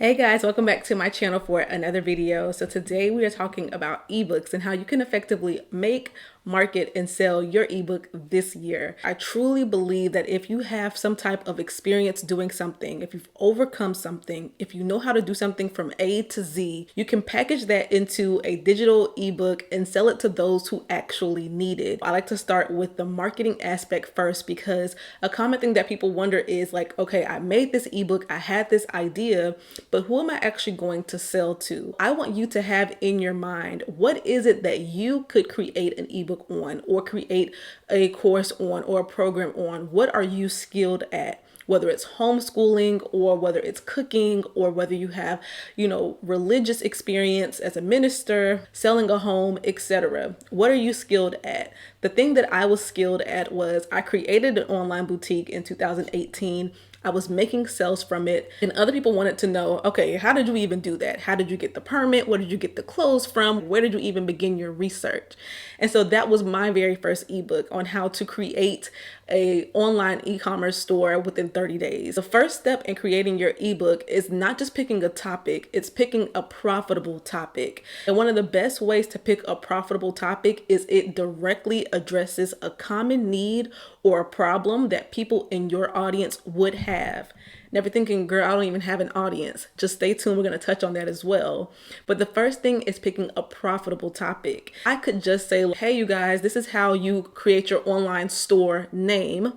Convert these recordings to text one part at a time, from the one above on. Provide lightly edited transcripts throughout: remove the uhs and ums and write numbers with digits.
Hey guys, welcome back to my channel for another video. So today we are talking about ebooks and how you can effectively make, market, and sell your ebook this year. I truly believe that if you have some type of experience doing something, if you've overcome something, if you know how to do something from A to Z, you can package that into a digital ebook and sell it to those who actually need it. I like to start with the marketing aspect first because a common thing that people wonder is like, okay, I made this ebook, I had this idea, but who am I actually going to sell to? I want you to have in your mind, what is it that you could create an ebook on, or create a course on, or a program on? What are you skilled at? Whether it's homeschooling, or whether it's cooking, or whether you have, religious experience as a minister, selling a home, etc. What are you skilled at? The thing that I was skilled at was I created an online boutique in 2018. I was making sales from it, and other people wanted to know, okay, how did you even do that? How did you get the permit? Where did you get the clothes from? Where did you even begin your research? And so that was my very first ebook on how to create a online e-commerce store within 30 days. The first step in creating your ebook is not just picking a topic, it's picking a profitable topic. And one of the best ways to pick a profitable topic is it directly addresses a common need or a problem that people in your audience would have. Never thinking, girl, I don't even have an audience. Just stay tuned. We're going to touch on that as well. But the first thing is picking a profitable topic. I could just say, hey, you guys, this is how you create your online store name.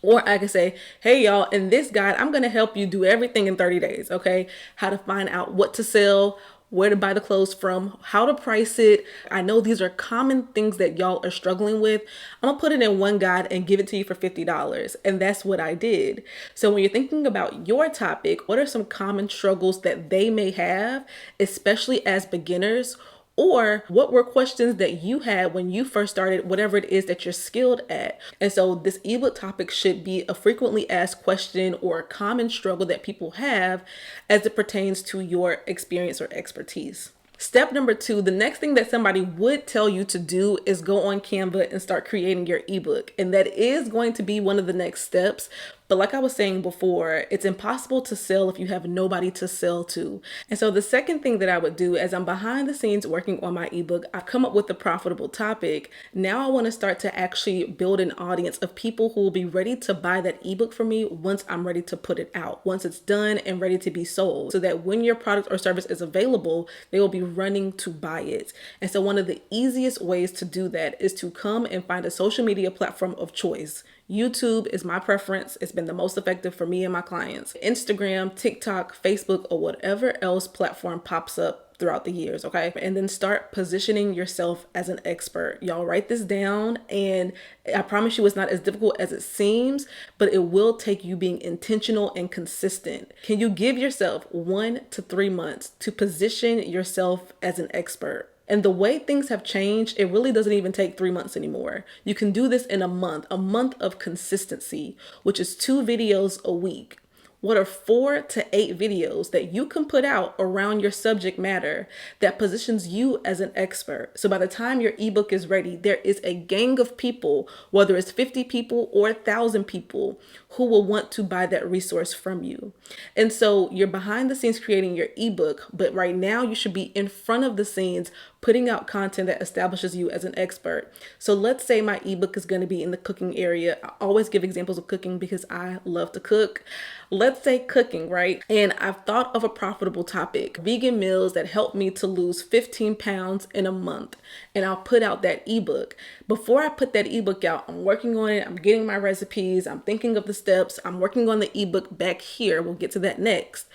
Or I could say, hey, y'all, in this guide, I'm going to help you do everything in 30 days. Okay. How to find out what to sell, where to buy the clothes from, how to price it. I know these are common things that y'all are struggling with. I'm gonna put it in one guide and give it to you for $50. And that's what I did. So when you're thinking about your topic, what are some common struggles that they may have, especially as beginners? Or what were questions that you had when you first started whatever it is that you're skilled at? And so this ebook topic should be a frequently asked question or a common struggle that people have as it pertains to your experience or expertise. Step number 2, the next thing that somebody would tell you to do is go on Canva and start creating your ebook. And that is going to be one of the next steps. But like I was saying before, it's impossible to sell if you have nobody to sell to. And so the second thing that I would do as I'm behind the scenes working on my ebook, I've come up with a profitable topic. Now I want to start to actually build an audience of people who will be ready to buy that ebook from me once I'm ready to put it out, once it's done and ready to be sold, so that when your product or service is available, they will be running to buy it. And so one of the easiest ways to do that is to come and find a social media platform of choice. YouTube is my preference. It's been the most effective for me and my clients. Instagram, TikTok, Facebook, or whatever else platform pops up throughout the years, okay? And then start positioning yourself as an expert. Y'all write this down, and I promise you it's not as difficult as it seems, but it will take you being intentional and consistent. Can you give yourself 1 to 3 months to position yourself as an expert? And the way things have changed, it really doesn't even take 3 months anymore. You can do this in a month of consistency, which is 2 videos a week. What are 4 to 8 videos that you can put out around your subject matter that positions you as an expert? So by the time your ebook is ready, there is a gang of people, whether it's 50 people or 1,000 people, who will want to buy that resource from you. And so you're behind the scenes creating your ebook, but right now you should be in front of the scenes putting out content that establishes you as an expert. So let's say my ebook is going to be in the cooking area. I always give examples of cooking because I love to cook. Let's say cooking, right? And I've thought of a profitable topic, vegan meals that help me to lose 15 pounds in a month. And I'll put out that ebook. Before I put that ebook out, I'm working on it. I'm getting my recipes. I'm thinking of the steps. I'm working on the ebook back here. We'll get to that next.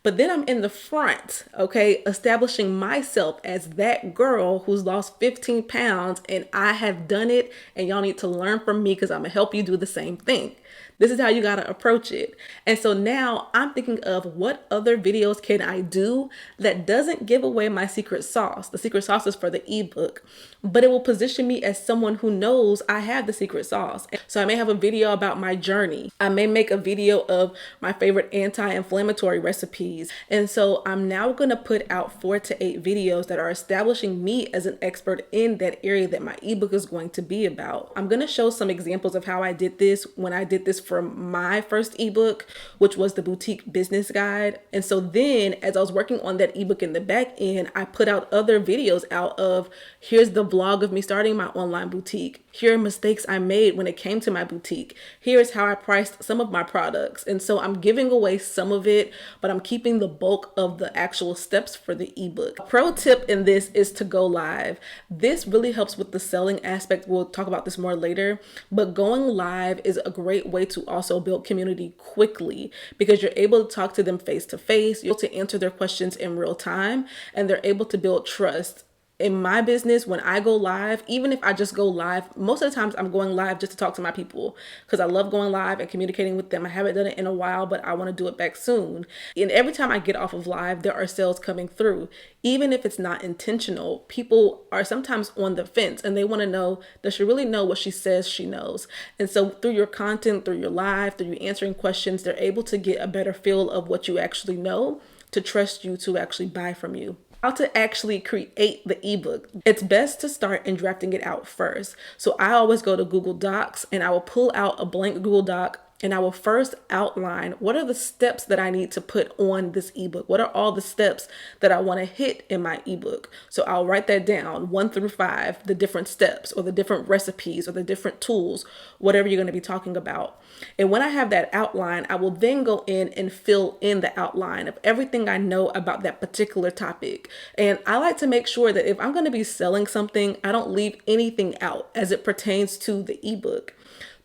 But then I'm in the front, okay, establishing myself as that girl who's lost 15 pounds, and I have done it, and y'all need to learn from me because I'm gonna help you do the same thing. This is how you got to approach it. And so now I'm thinking of what other videos can I do that doesn't give away my secret sauce. The secret sauce is for the ebook, but it will position me as someone who knows I have the secret sauce. So I may have a video about my journey. I may make a video of my favorite anti-inflammatory recipes. And so I'm now going to put out 4 to 8 videos that are establishing me as an expert in that area that my ebook is going to be about. I'm going to show some examples of how I did this when I did this for my first ebook, which was the Boutique Business Guide. And so then as I was working on that ebook in the back end, I put out other videos out of, here's the vlog of me starting my online boutique. Here are mistakes I made when it came to my boutique. Here's how I priced some of my products. And so I'm giving away some of it, but I'm keeping the bulk of the actual steps for the ebook. A pro tip in this is to go live. This really helps with the selling aspect. We'll talk about this more later, but going live is a great way to also build community quickly because you're able to talk to them face to face. You're able to answer their questions in real time, and they're able to build trust. In my business, when I go live, even if I just go live, most of the times I'm going live just to talk to my people because I love going live and communicating with them. I haven't done it in a while, but I want to do it back soon. And every time I get off of live, there are sales coming through. Even if it's not intentional, people are sometimes on the fence and they want to know, does she really know what she says she knows? And so through your content, through your live, through you answering questions, they're able to get a better feel of what you actually know to trust you to actually buy from you. How to actually create the ebook. It's best to start in drafting it out first. So I always go to Google Docs and I will pull out a blank Google Doc and I will first outline what are the steps that I need to put on this ebook. What are all the steps that I want to hit in my ebook? So I'll write that down 1 through 5, the different steps or the different recipes or the different tools, whatever you're going to be talking about. And when I have that outline, I will then go in and fill in the outline of everything I know about that particular topic. And I like to make sure that if I'm going to be selling something, I don't leave anything out as it pertains to the ebook.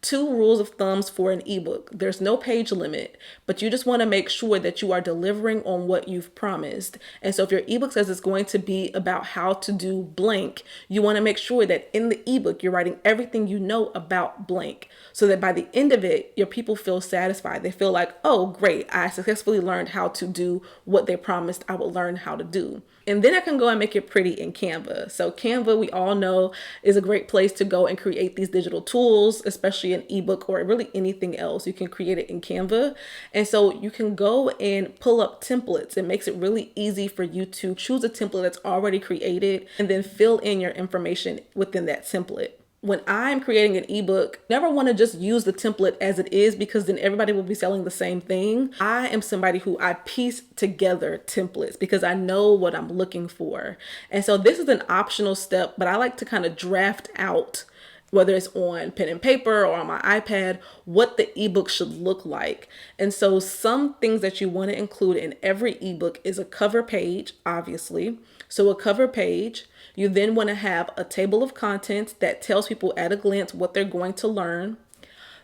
2 rules of thumbs for an ebook. There's no page limit, but you just want to make sure that you are delivering on what you've promised. And so if your ebook says it's going to be about how to do blank, you want to make sure that in the ebook, you're writing everything you know about blank so that by the end of it, your people feel satisfied. They feel like, oh, great, I successfully learned how to do what they promised I would learn how to do. And then I can go and make it pretty in Canva. So Canva, we all know, is a great place to go and create these digital tools, especially an ebook or really anything else. You can create it in Canva. And so you can go and pull up templates. It makes it really easy for you to choose a template that's already created and then fill in your information within that template. When I'm creating an ebook, never want to just use the template as it is because then everybody will be selling the same thing. I am somebody who I piece together templates because I know what I'm looking for. And so this is an optional step, but I like to kind of draft out, whether it's on pen and paper or on my iPad, what the ebook should look like. And so some things that you want to include in every ebook is a cover page, obviously. So a cover page. You then want to have a table of contents that tells people at a glance what they're going to learn.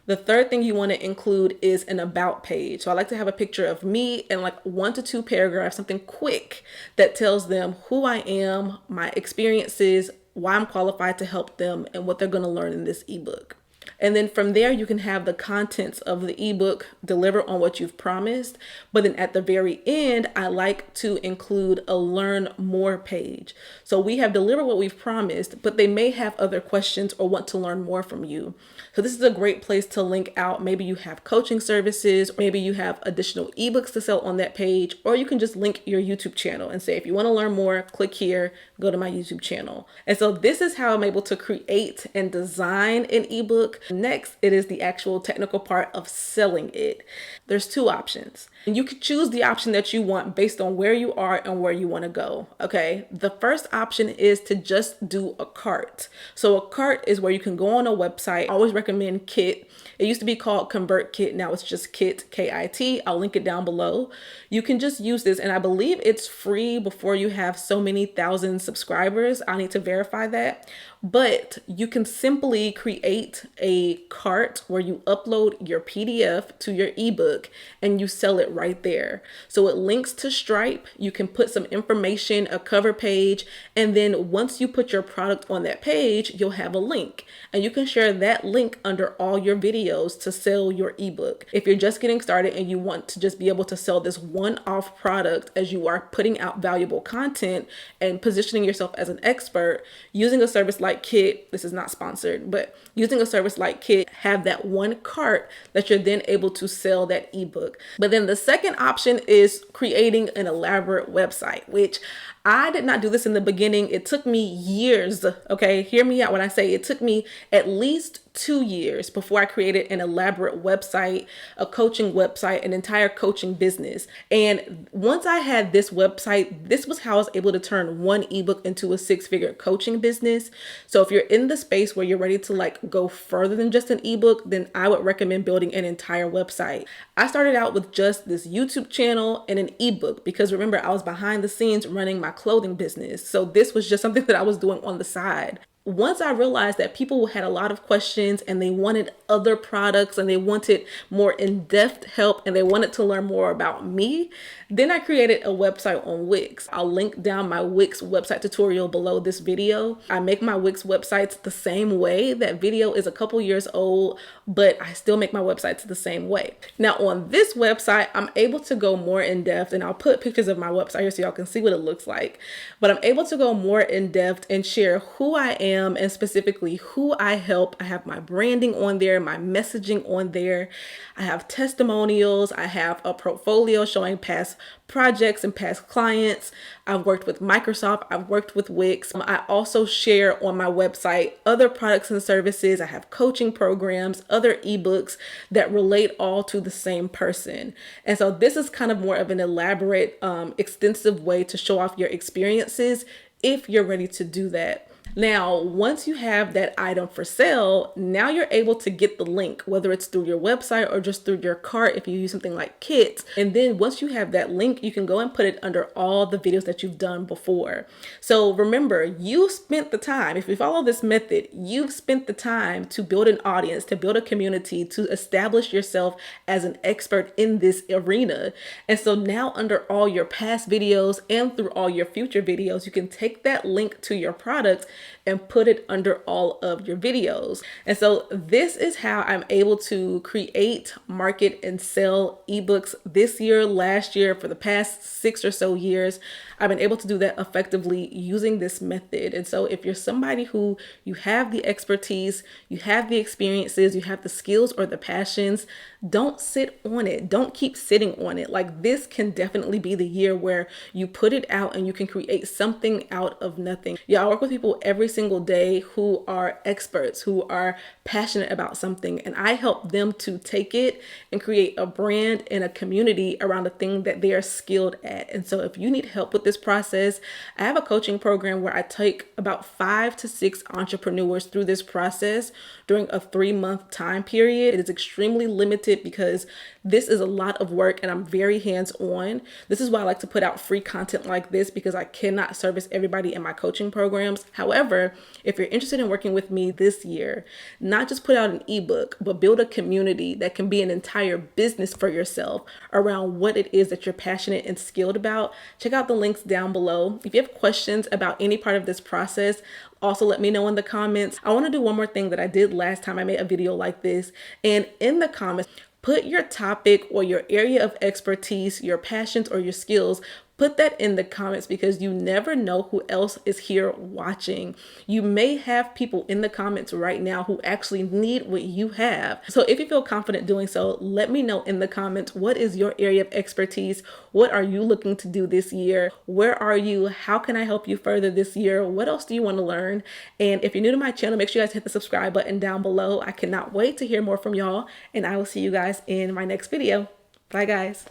The third thing you want to include is an about page. So I like to have a picture of me and like 1 to 2 paragraphs, something quick that tells them who I am, my experiences, why I'm qualified to help them, and what they're going to learn in this ebook. And then from there, you can have the contents of the ebook deliver on what you've promised. But then at the very end, I like to include a learn more page. So we have delivered what we've promised, but they may have other questions or want to learn more from you. So this is a great place to link out. Maybe you have coaching services, maybe you have additional ebooks to sell on that page, or you can just link your YouTube channel and say, if you want to learn more, click here, go to my YouTube channel. And so this is how I'm able to create and design an ebook. Next, it is the actual technical part of selling it. There's 2 options. And you can choose the option that you want based on where you are and where you want to go. Okay. The first option is to just do a cart. So a cart is where you can go on a website. I always recommend Kit. It used to be called ConvertKit. Now it's just Kit, K-I-T. I'll link it down below. You can just use this. And I believe it's free before you have so many thousand subscribers. I need to verify that. But you can simply create a cart where you upload your PDF to your ebook and you sell it right there. So it links to Stripe. You can put some information, a cover page, and then once you put your product on that page, you'll have a link. And you can share that link under all your videos to sell your ebook. If you're just getting started and you want to just be able to sell this one-off product as you are putting out valuable content and positioning yourself as an expert, using a service like Kit, this is not sponsored, but using a service like Kit, have that one cart that you're then able to sell that ebook. But then the second option is creating an elaborate website, which I did not do this in the beginning. It took me years. Okay, hear me out when I say it took me at least 2 years before I created an elaborate website, a coaching website, an entire coaching business. And once I had this website, this was how I was able to turn one ebook into a six-figure coaching business. So if you're in the space where you're ready to like go further than just an ebook, then I would recommend building an entire website. I started out with just this YouTube channel and an ebook because remember, I was behind the scenes running my clothing business. So this was just something that I was doing on the side. Once I realized that people had a lot of questions and they wanted other products and they wanted more in-depth help and they wanted to learn more about me, then I created a website on Wix. I'll link down my Wix website tutorial below this video. I make my Wix websites the same way. That video is a couple years old, but I still make my websites the same way. Now on this website, I'm able to go more in depth, and I'll put pictures of my website here so y'all can see what it looks like. But I'm able to go more in depth and share who I am and specifically who I help. I have my branding on there, my messaging on there. I have testimonials. I have a portfolio showing past projects and past clients. I've worked with Microsoft. I've worked with Wix. I also share on my website other products and services. I have coaching programs, other ebooks that relate all to the same person. And so this is kind of more of an elaborate, extensive way to show off your experiences if you're ready to do that. Now, once you have that item for sale, now you're able to get the link, whether it's through your website or just through your cart if you use something like Kits. And then once you have that link, you can go and put it under all the videos that you've done before. So remember, you spent the time, if you follow this method, you've spent the time to build an audience, to build a community, to establish yourself as an expert in this arena. And so now under all your past videos and through all your future videos, you can take that link to your product and put it under all of your videos. And so this is how I'm able to create, market, and sell ebooks this year, last year, for the past 6 or so years. I've been able to do that effectively using this method. And so if you're somebody who you have the expertise, you have the experiences, you have the skills or the passions, don't sit on it. Don't keep sitting on it. Like, this can definitely be the year where you put it out and you can create something out of nothing. Yeah, I work with people every single day who are experts, who are passionate about something, and I help them to take it and create a brand and a community around the thing that they are skilled at. And so if you need help with this process, I have a coaching program where I take about 5 to 6 entrepreneurs through this process during a 3-month time period. It is extremely limited because this is a lot of work and I'm very hands-on. This is why I like to put out free content like this, because I cannot service everybody in my coaching programs. However, if you're interested in working with me this year, not just put out an ebook, but build a community that can be an entire business for yourself around what it is that you're passionate and skilled about, check out the links down below. If you have questions about any part of this process, also let me know in the comments. I want to do one more thing that I did last time I made a video like this. And in the comments, put your topic or your area of expertise, your passions or your skills. Put that in the comments, because you never know who else is here watching. You may have people in the comments right now who actually need what you have. So if you feel confident doing so, let me know in the comments, what is your area of expertise? What are you looking to do this year? Where are you? How can I help you further this year? What else do you want to learn? And if you're new to my channel, make sure you guys hit the subscribe button down below. I cannot wait to hear more from y'all, and I will see you guys in my next video. Bye guys.